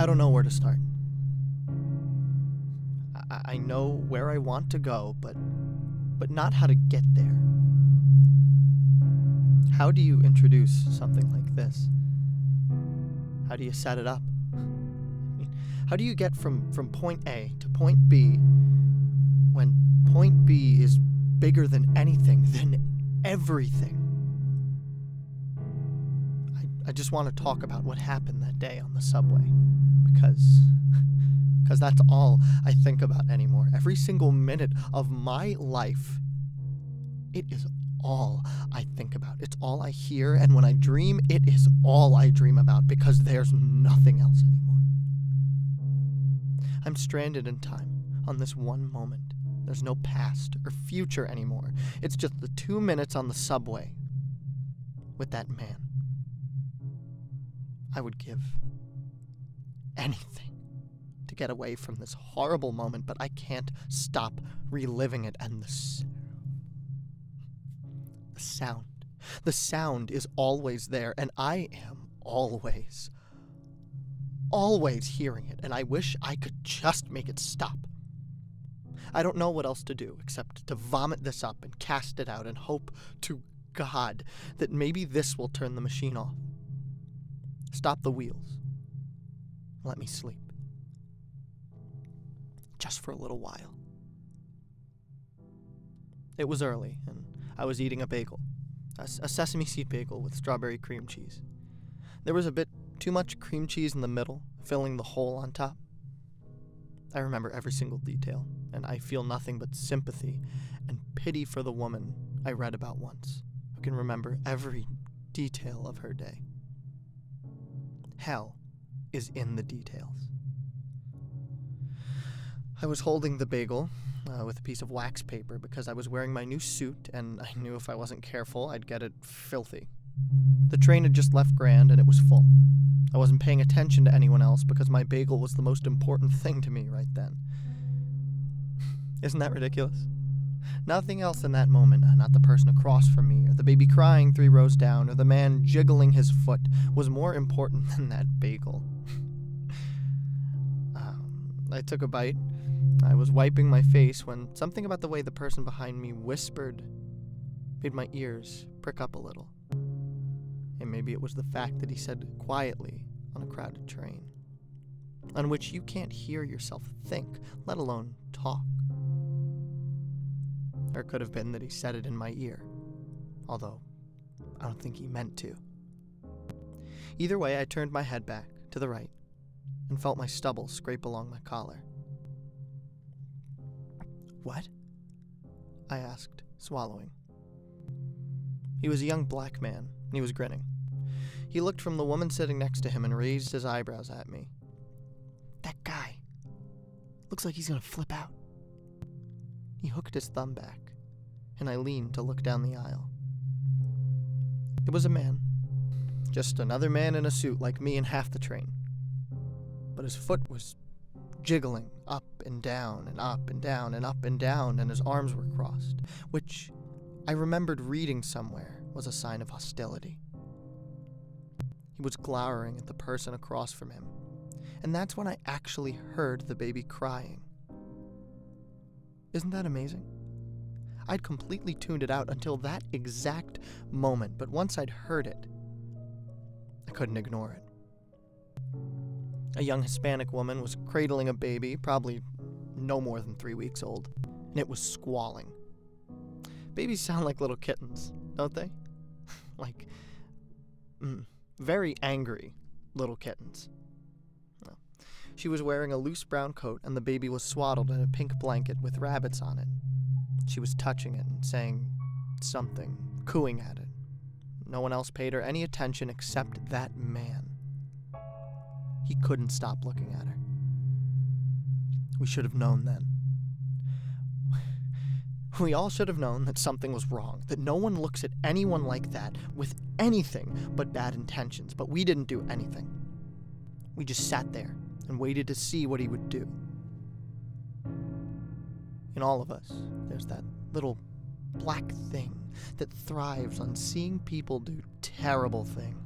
don't know where to start. I know where I want to go, but not how to get there. How do you introduce something like this? How do you set it up? How do you get from point A to point B when point B is bigger than anything, than everything? I just want to talk about what happened that day on the subway, because that's all I think about anymore. Every single minute of my life, it is all I think about. It's all I hear, and when I dream, it is all I dream about, because there's nothing else anymore. I'm stranded in time on this one moment. There's no past or future anymore. It's just the 2 minutes on the subway with that man. I would give anything to get away from this horrible moment, but I can't stop reliving it. And the sound is always there, and I am always hearing it, and I wish I could just make it stop. I don't know what else to do except to vomit this up and cast it out and hope to God that maybe this will turn the machine off. Stop the wheels. Let me sleep. Just for a little while. It was early, and I was eating a bagel. A sesame seed bagel with strawberry cream cheese. There was a bit too much cream cheese in the middle, filling the hole on top. I remember every single detail, and I feel nothing but sympathy and pity for the woman I read about once, who can remember every detail of her day. Hell is in the details. I was holding the bagel with a piece of wax paper because I was wearing my new suit, and I knew if I wasn't careful, I'd get it filthy. The train had just left Grand, and it was full. I wasn't paying attention to anyone else because my bagel was the most important thing to me right then. Isn't that ridiculous? Nothing else in that moment, not the person across from me, or the baby crying 3 rows down, or the man jiggling his foot, was more important than that bagel. I took a bite. I was wiping my face when something about the way the person behind me whispered made my ears prick up a little. And maybe it was the fact that he said quietly on a crowded train, on which you can't hear yourself think, let alone talk. Or it could have been that he said it in my ear, although I don't think he meant to. Either way, I turned my head back to the right and felt my stubble scrape along my collar. "What?" I asked, swallowing. He was a young black man, and he was grinning. He looked from the woman sitting next to him and raised his eyebrows at me. "That guy. Looks like he's gonna flip out." He hooked his thumb back, and I leaned to look down the aisle. It was a man. Just another man in a suit like me and half the train. But his foot was jiggling up and down and up and down and up and down, and his arms were crossed, which I remembered reading somewhere was a sign of hostility. He was glowering at the person across from him, and that's when I actually heard the baby crying. Isn't that amazing? I'd completely tuned it out until that exact moment, but once I'd heard it, I couldn't ignore it. A young Hispanic woman was cradling a baby, probably no more than 3 weeks old, and it was squalling. Babies sound like little kittens, don't they? Like, very angry little kittens. Well, she was wearing a loose brown coat, and the baby was swaddled in a pink blanket with rabbits on it. She was touching it and saying something, cooing at it. No one else paid her any attention except that man. He couldn't stop looking at her. We should have known then. We all should have known that something was wrong, that no one looks at anyone like that with anything but bad intentions, but we didn't do anything. We just sat there and waited to see what he would do. In all of us, there's that little black thing that thrives on seeing people do terrible things.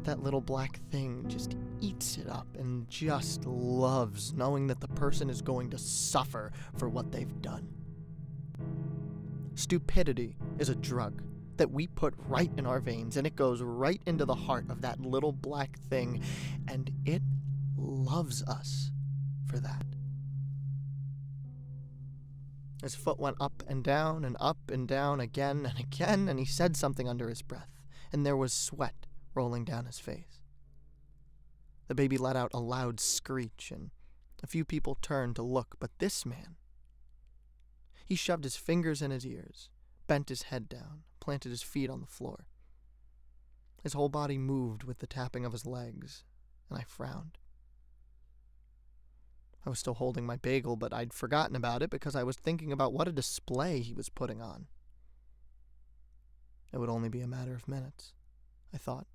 That little black thing just eats it up and just loves knowing that the person is going to suffer for what they've done. Stupidity is a drug that we put right in our veins, and it goes right into the heart of that little black thing, and it loves us for that. His foot went up and down again and again, and he said something under his breath, and there was sweat rolling down his face. The baby let out a loud screech, and a few people turned to look, but this man, he shoved his fingers in his ears, bent his head down, planted his feet on the floor. His whole body moved with the tapping of his legs, and I frowned. I was still holding my bagel, but I'd forgotten about it because I was thinking about what a display he was putting on. It would only be a matter of minutes, I thought,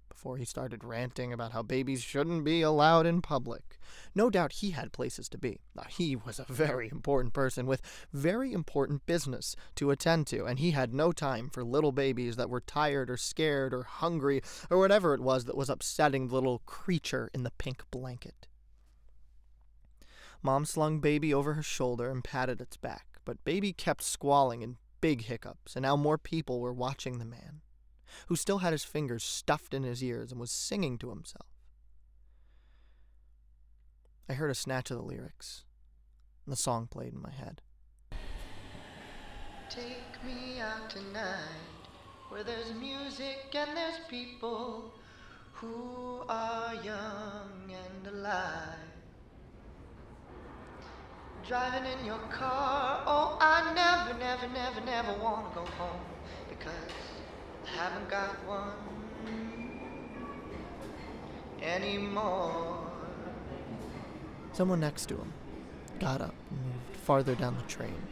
before he started ranting about how babies shouldn't be allowed in public. No doubt he had places to be. He was a very important person with very important business to attend to, and he had no time for little babies that were tired or scared or hungry or whatever it was that was upsetting the little creature in the pink blanket. Mom slung Baby over her shoulder and patted its back, but Baby kept squalling in big hiccups, and now more people were watching the man, who still had his fingers stuffed in his ears and was singing to himself. I heard a snatch of the lyrics, and the song played in my head. Take me out tonight, where there's music and there's people who are young and alive. Driving in your car, oh, I never want to go home, because I haven't got one anymore. Someone next to him got up and moved farther down the train,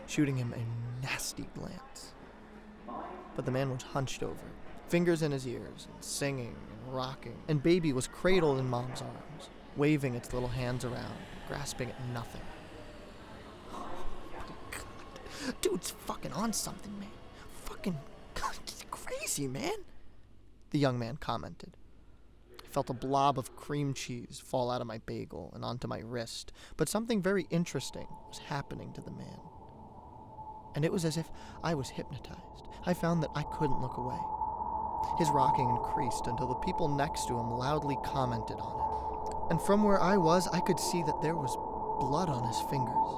shooting him a nasty glance. But the man was hunched over, fingers in his ears, and singing and rocking, and Baby was cradled in Mom's arms, waving its little hands around, grasping at nothing. Oh my God. Dude's fucking on something, man. Fucking crazy, man. The young man commented. I felt a blob of cream cheese fall out of my bagel and onto my wrist, but something very interesting was happening to the man. And it was as if I was hypnotized. I found that I couldn't look away. His rocking increased until the people next to him loudly commented on it. And from where I was, I could see that there was blood on his fingers,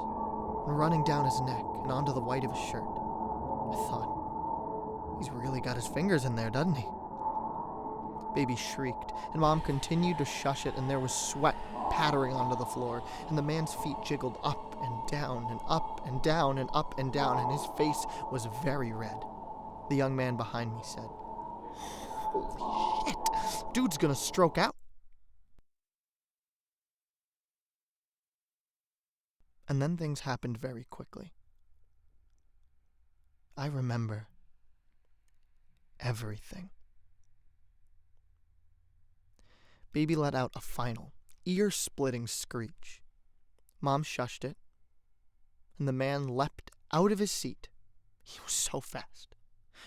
and running down his neck and onto the white of his shirt. I thought, he's really got his fingers in there, doesn't he? Baby shrieked, and Mom continued to shush it, and there was sweat pattering onto the floor, and the man's feet jiggled up and down and up and down and up and down, and his face was very red. The young man behind me said, "Holy shit, dude's gonna stroke out." And then things happened very quickly. I remember everything. Baby let out a final, ear-splitting screech. Mom shushed it, and the man leapt out of his seat. He was so fast,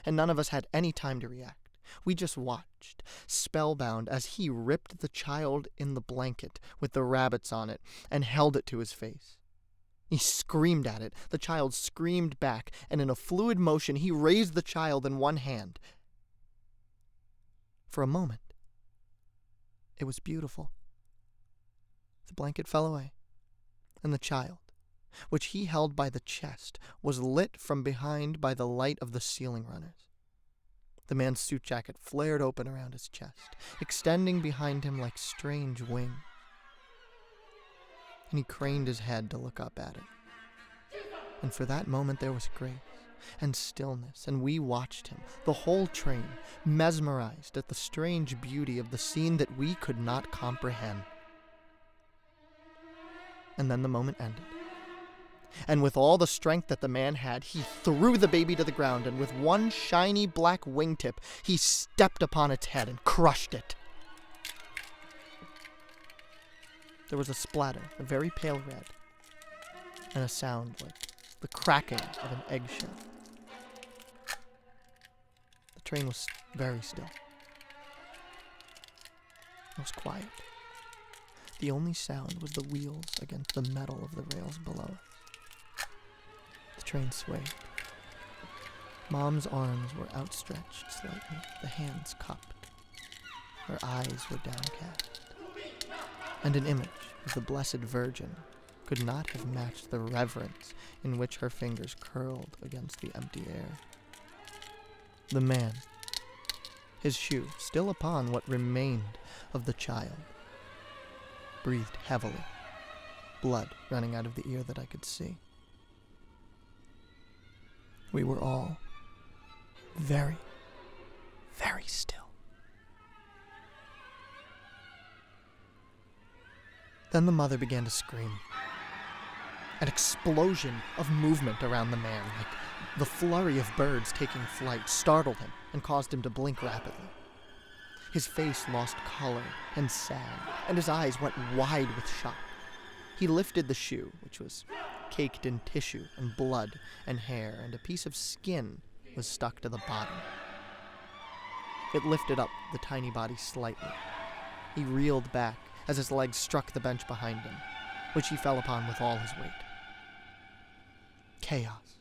and none of us had any time to react. We just watched, spellbound, as he ripped the child in the blanket with the rabbits on it and held it to his face. He screamed at it. The child screamed back, and in a fluid motion, he raised the child in one hand. For a moment, it was beautiful. The blanket fell away, and the child, which he held by the chest, was lit from behind by the light of the ceiling runners. The man's suit jacket flared open around his chest, extending behind him like strange wings. And he craned his head to look up at it. And for that moment there was grace and stillness, and we watched him, the whole train, mesmerized at the strange beauty of the scene that we could not comprehend. And then the moment ended. And with all the strength that the man had, he threw the baby to the ground, and with one shiny black wingtip, he stepped upon its head and crushed it. There was a splatter, a very pale red, and a sound like the cracking of an eggshell. The train was very still. I was quiet. The only sound was the wheels against the metal of the rails below us. The train swayed. Mom's arms were outstretched slightly, the hands cupped. Her eyes were downcast. And an image of the Blessed Virgin could not have matched the reverence in which her fingers curled against the empty air. The man, his shoe still upon what remained of the child, breathed heavily, blood running out of the ear that I could see. We were all very, very still. Then the mother began to scream. An explosion of movement around the man, like the flurry of birds taking flight, startled him and caused him to blink rapidly. His face lost color and sag, and his eyes went wide with shock. He lifted the shoe, which was caked in tissue and blood and hair, and a piece of skin was stuck to the bottom. It lifted up the tiny body slightly. He reeled back as his legs struck the bench behind him, which he fell upon with all his weight. Chaos.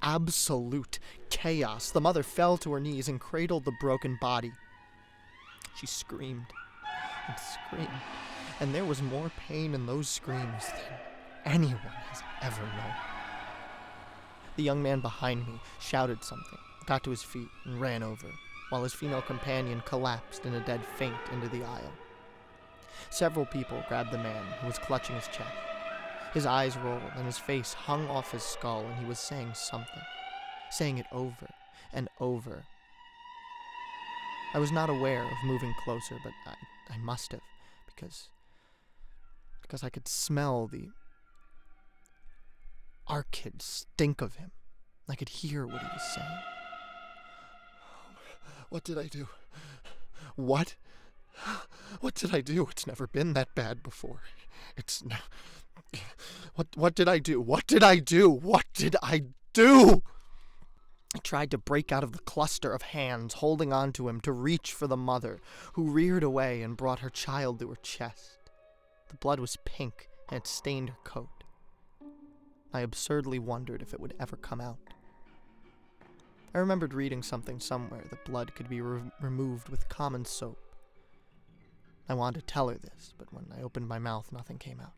Absolute chaos. The mother fell to her knees and cradled the broken body. She screamed and screamed, and there was more pain in those screams than anyone has ever known. The young man behind me shouted something, got to his feet, and ran over, while his female companion collapsed in a dead faint into the aisle. Several people grabbed the man, who was clutching his chest. His eyes rolled, and his face hung off his skull, and he was saying something, saying it over and over. I was not aware of moving closer, but I must have, because I could smell the archid stink of him. I could hear what he was saying. What did I do? What? What did I do? It's never been that bad before. What did I do? What did I do? What did I do? I tried to break out of the cluster of hands holding on to him, to reach for the mother, who reared away and brought her child to her chest. The blood was pink and it stained her coat. I absurdly wondered if it would ever come out. I remembered reading something somewhere that blood could be removed with common soap. I wanted to tell her this, but when I opened my mouth, nothing came out.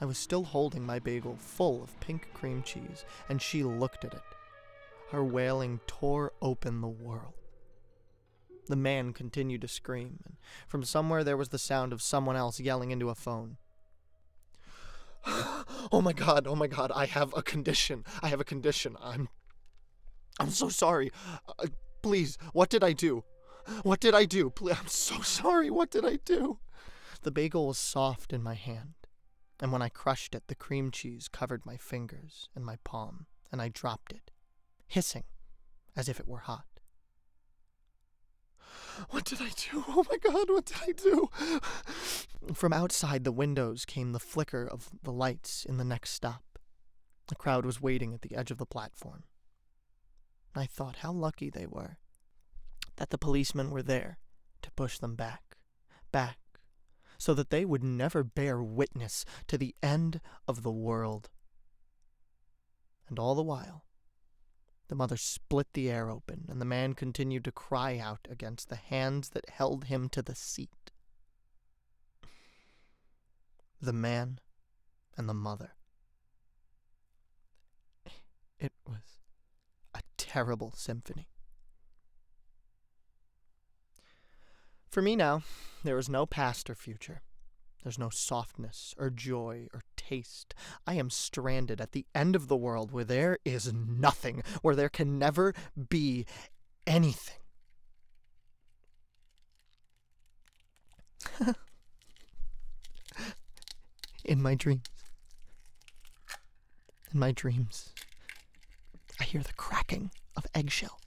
I was still holding my bagel full of pink cream cheese, and she looked at it. Her wailing tore open the world. The man continued to scream, and from somewhere there was the sound of someone else yelling into a phone. Oh my god, I have a condition. I'm so sorry. Please, what did I do? What did I do? Please, I'm so sorry. What did I do? The bagel was soft in my hand, and when I crushed it, the cream cheese covered my fingers and my palm, and I dropped it, hissing as if it were hot. What did I do? Oh my god, what did I do? From outside the windows came the flicker of the lights in the next stop. The crowd was waiting at the edge of the platform. I thought how lucky they were that the policemen were there to push them back, so that they would never bear witness to the end of the world. And all the while, the mother split the air open, and the man continued to cry out against the hands that held him to the seat. The man and the mother. It was a terrible symphony. For me now, there is no past or future. There's no softness or joy or taste. I am stranded at the end of the world where there is nothing, where there can never be anything. In my dreams, I hear the cracking of eggshells.